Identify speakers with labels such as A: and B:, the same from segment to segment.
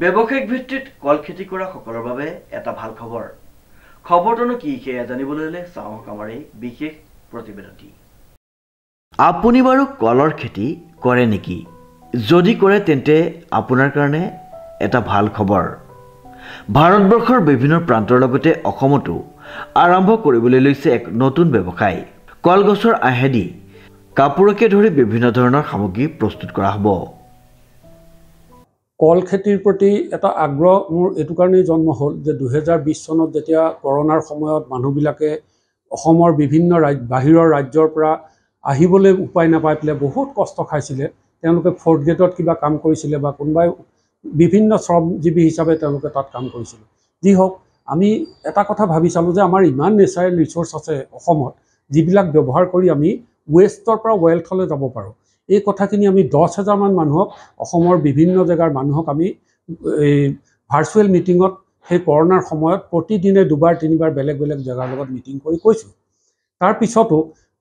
A: ব্যৱসায়িক ভিত্তিত কল খেতি কৰা সকলৰ বাবে এটা ভাল খবৰ। খবৰটোনো কি সেয়া জানিবলৈ হ'লে চাওক আমাৰ এই বিশেষ প্ৰতিবেদনটি। আপুনি বাৰু কলৰ খেতি কৰে নেকি? যদি কৰে তেন্তে আপোনাৰ কাৰণে এটা ভাল খবৰ। ভাৰতবৰ্ষৰ বিভিন্ন প্ৰান্তৰ লগতে অসমতো আৰম্ভ কৰিবলৈ লৈছে এক নতুন ব্যৱসায়। কলগছৰ আহেদি কাপোৰকে ধৰি বিভিন্ন ধৰণৰ সামগ্ৰী প্ৰস্তুত কৰা হ'ব।
B: কল খেতিৰ প্ৰতি এটা আগ্ৰহ মোৰ এইটো কাৰণেই জন্ম হ'ল যে 2020 চনত যেতিয়া কৰোনাৰ সময়ত মানুহবিলাকে অসমৰ বিভিন্ন বাহিৰৰ ৰাজ্যৰ পৰা আহিবলৈ উপায় নাপাই পেলাই বহুত কষ্ট খাইছিলে। তেওঁলোকে ফ'ৰ্থ গ্ৰেডত কিবা কাম কৰিছিলে বা কোনোবাই বিভিন্ন শ্ৰমজীৱী হিচাপে তেওঁলোকে তাত কাম কৰিছিলে। যি হওক, আমি এটা কথা ভাবি চালোঁ যে আমাৰ ইমান নেচাৰেল ৰিচোৰ্চ আছে অসমত, যিবিলাক ব্যৱহাৰ কৰি আমি ৱেষ্টৰ পৰা ৱেল্থলৈ যাব পাৰোঁ। এই কথাখিনি আমি 10,000 মান মানুহক, অসমৰ বিভিন্ন জেগাৰ মানুহক আমি এই ভাৰ্চুৱেল মিটিঙত সেই কৰোনাৰ সময়ত প্ৰতিদিনে 2-3বাৰ বেলেগ বেলেগ জেগাৰ লগত মিটিং কৰি কৈছোঁ। তাৰপিছতো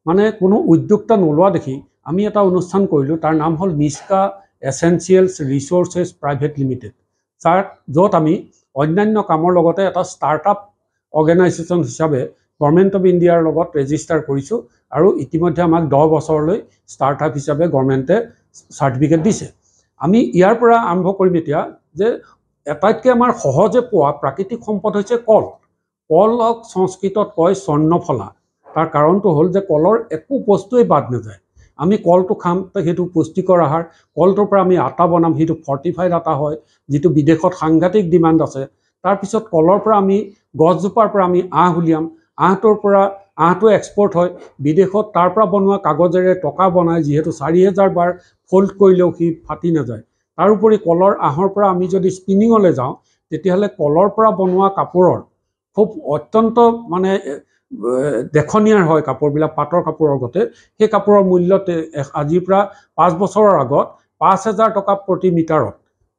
B: মানে কোনো উদ্যোক্তা নোলোৱা দেখি আমি এটা অনুষ্ঠান কৰিলোঁ। তাৰ নাম হ'ল নিষ্কা এছেঞ্চিয়েলছ ৰিচোৰ্চেছ প্ৰাইভেট লিমিটেড, য'ত আমি অন্যান্য কামৰ লগতে এটা ষ্টাৰ্টআপ অৰ্গেনাইজেশ্যন হিচাপে গভৰ্ণমেণ্ট অফ ইণ্ডিয়াৰ লগত ৰেজিষ্টাৰ কৰিছোঁ আৰু ইতিমধ্যে আমাক 10 বছৰলৈ ষ্টাৰ্টআপ হিচাপে গভৰ্ণমেণ্টে চাৰ্টিফিকেট দিছে। আমি ইয়াৰ পৰা আৰম্ভ কৰিম এতিয়া যে আটাইতকৈ আমাৰ সহজে পোৱা প্ৰাকৃতিক সম্পদ হৈছে কল। কলক সংস্কৃতত কয় স্বৰ্ণফলা। তাৰ কাৰণটো হ'ল যে কলৰ একো বস্তুৱেই বাদ নাযায়। আমি কলটো খাম, সেইটো পুষ্টিকৰ আহাৰ। কলটোৰ পৰা আমি আটা বনাম, সেইটো ফৰ্টিফাইড আটা হয়, যিটো বিদেশত সাংঘাতিক ডিমাণ্ড আছে। তাৰপিছত কলৰ পৰা আমি গছজোপাৰ পৰা আমি আঁহ উলিয়াম। আঁহটো এক্সপৰ্ট হয় বিদেশত। তাৰ পৰা বনোৱা কাগজেৰে টকা বনায়, যিহেতু 4,000 বাৰ ফল্ড কৰিলেও সি ফাটি নাযায়। তাৰোপৰি কলৰ আঁহৰ পৰা আমি যদি স্পিনিঙলৈ যাওঁ, তেতিয়াহ'লে কলৰ পৰা বনোৱা কাপোৰৰ খুব অত্যন্ত মানে দেখনীয়াৰ হয় কাপোৰবিলাক, পাটৰ কাপোৰৰ গতে। সেই কাপোৰৰ মূল্য আজিৰ পৰা 5 বছৰৰ আগত 5,000 টকা প্ৰতি মিটাৰত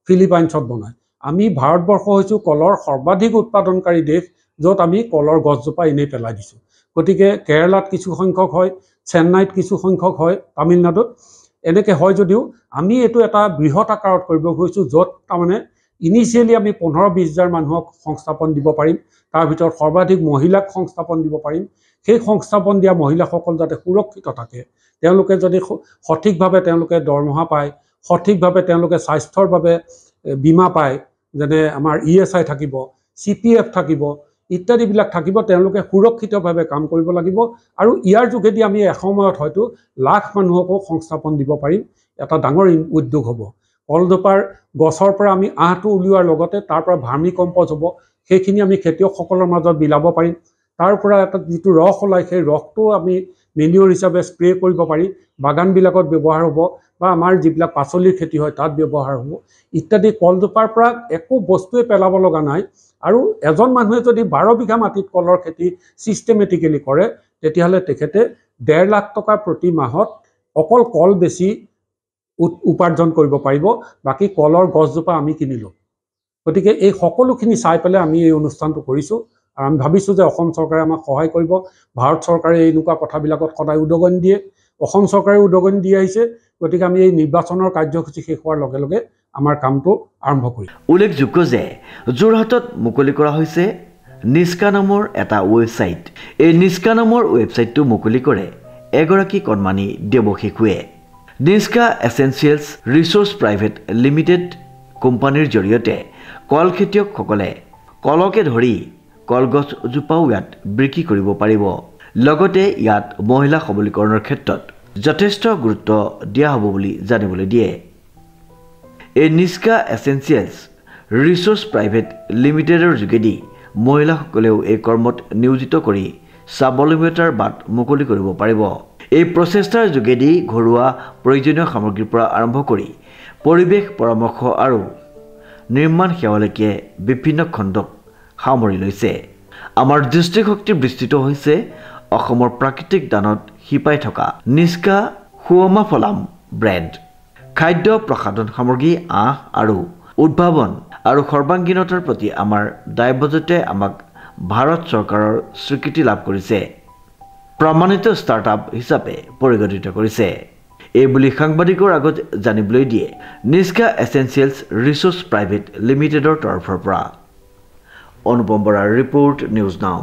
B: ফিলিপাইনছত বনায়। আমি ভাৰতবৰ্ষ হৈছোঁ কলৰ সৰ্বাধিক উৎপাদনকাৰী দেশ, য'ত আমি কলৰ গছজোপা এনেই পেলাই দিছোঁ। গতিকে কেৰালাত কিছু সংখ্যক হয়, চেন্নাইত কিছু সংখ্যক হয়, তামিলনাডুত এনেকৈ হয় যদিও আমি এইটো এটা বৃহৎ আকাৰত কৰিব গৈছোঁ, য'ত তাৰমানে ইনিচিয়েলি আমি 15-20 মানুহক সংস্থাপন দিব পাৰিম। তাৰ ভিতৰত সৰ্বাধিক মহিলাক সংস্থাপন দিব পাৰিম। সেই সংস্থাপন দিয়া মহিলাসকল যাতে সুৰক্ষিত থাকে, তেওঁলোকে যদি সঠিকভাৱে তেওঁলোকে দৰমহা পায়, সঠিকভাৱে তেওঁলোকে স্বাস্থ্যৰ বাবে বীমা পায়, যেনে আমাৰ ESI থাকিব, CPF থাকিব ইত্যাদিবিলাক থাকিব, তেওঁলোকে সুৰক্ষিতভাৱে কাম কৰিব লাগিব। আৰু ইয়াৰ যোগেদি আমি এসময়ত হয়তো লাখ মানুহকো সংস্থাপন দিব পাৰিম। এটা ডাঙৰ উদ্যোগ হ'ব। কলজোপাৰ গছৰ পৰা আমি আঁহটো উলিওৱাৰ লগতে তাৰ পৰা ভাৰ্মি কম্প'জ হ'ব, সেইখিনি আমি খেতিয়কসকলৰ মাজত বিলাব পাৰিম। তাৰ পৰা এটা যিটো ৰস ওলায়, সেই ৰসটো আমি মেনিয়ৰ হিচাপে স্প্ৰে কৰিব পাৰি, বাগানবিলাকত ব্যৱহাৰ হ'ব বা আমাৰ যিবিলাক পাচলিৰ খেতি হয় তাত ব্যৱহাৰ হ'ব ইত্যাদি। কলজোপাৰ পৰা একো বস্তুৱে পেলাব লগা নাই। আৰু এজন মানুহে যদি 12 বিঘা মাটিত কলৰ খেতি ছিষ্টেমেটিকেলি কৰে, তেতিয়াহ'লে তেখেতে 1.5 লাখ টকা প্ৰতি মাহত অকল কল বেছি উপাৰ্জন কৰিব পাৰিব। বাকী কলৰ গছজোপা আমি কিনি ল'ম। গতিকে এই সকলোখিনি চাই পেলাই আমি এই অনুষ্ঠানটো কৰিছোঁ। আৰু আমি ভাবিছোঁ যে অসম চৰকাৰে আমাক সহায় কৰিব। ভাৰত চৰকাৰে এনেকুৱা কথাবিলাকত সদায় উদগনি দিয়ে, অসম চৰকাৰে উদগনি দি আহিছে। গতিকে আমি এই নিৰ্বাচনৰ কাৰ্যসূচী শেষ হোৱাৰ লগে লগে আমাৰ কামটো আৰম্ভ কৰিম।
A: উল্লেখযোগ্য যে যোৰহাটত মুকলি কৰা হৈছে নিষ্কা নামৰ এটা ৱেবছাইট। এই নিষ্কা নামৰ ৱেবছাইটটো মুকলি কৰে এগৰাকী কণমানি দেৱশিশুৱে। নিষ্কা এছেঞ্চিয়েলছ ৰিচোৰ্চ প্ৰাইভেট লিমিটেড কোম্পানীৰ জৰিয়তে কল খেতিয়কসকলে কলকে ধৰি কলগছজোপাও ইয়াত বিক্ৰী কৰিব পাৰিব। লগতে ইয়াত মহিলা সবলীকৰণৰ ক্ষেত্ৰত যথেষ্ট গুৰুত্ব দিয়া হ'ব বুলি জানিবলৈ দিয়ে। এই নিষ্কা এছেঞ্চিয়েলছ ৰিচোৰ্চ প্ৰাইভেট লিমিটেডৰ যোগেদি মহিলাসকলেও এই কৰ্মত নিয়োজিত কৰি স্বাৱলম্বিতাৰ বাট মুকলি কৰিব পাৰিব। এই প্ৰচেষ্টাৰ যোগেদি ঘৰুৱা প্ৰয়োজনীয় সামগ্ৰীৰ পৰা আৰম্ভ কৰি পৰিৱেশ পৰামৰ্শ আৰু নিৰ্মাণ সেৱালৈকে বিভিন্ন খণ্ডক সামৰি লৈছে। আমাৰ দৃষ্টিশক্তি বিস্তৃত হৈছে অসমৰ প্ৰাকৃতিক দানত শিপাই থকা নিষ্কা সুৱমাফলাম ব্ৰেণ্ড। খাদ্য প্ৰসাধন সামগ্ৰী, আঁহ আৰু উদ্ভাৱন আৰু সৰ্বাংগীনতাৰ প্ৰতি আমাৰ দায়বদ্ধতাই আমাক ভাৰত চৰকাৰৰ স্বীকৃতি লাভ কৰিছে, প্ৰমাণিত ষ্টাৰ্টআপ হিচাপে পৰিগণিত কৰিছে। এইবুলি সাংবাদিকৰ আগত জানিবলৈ দিয়ে নিষ্কা এছেঞ্চিয়েলছ ৰিচোৰ্চ প্ৰাইভেট লিমিটেডৰ তৰফৰ পৰা। অনুপম বৰাৰ ৰিপৰ্ট, নিউজ নাও।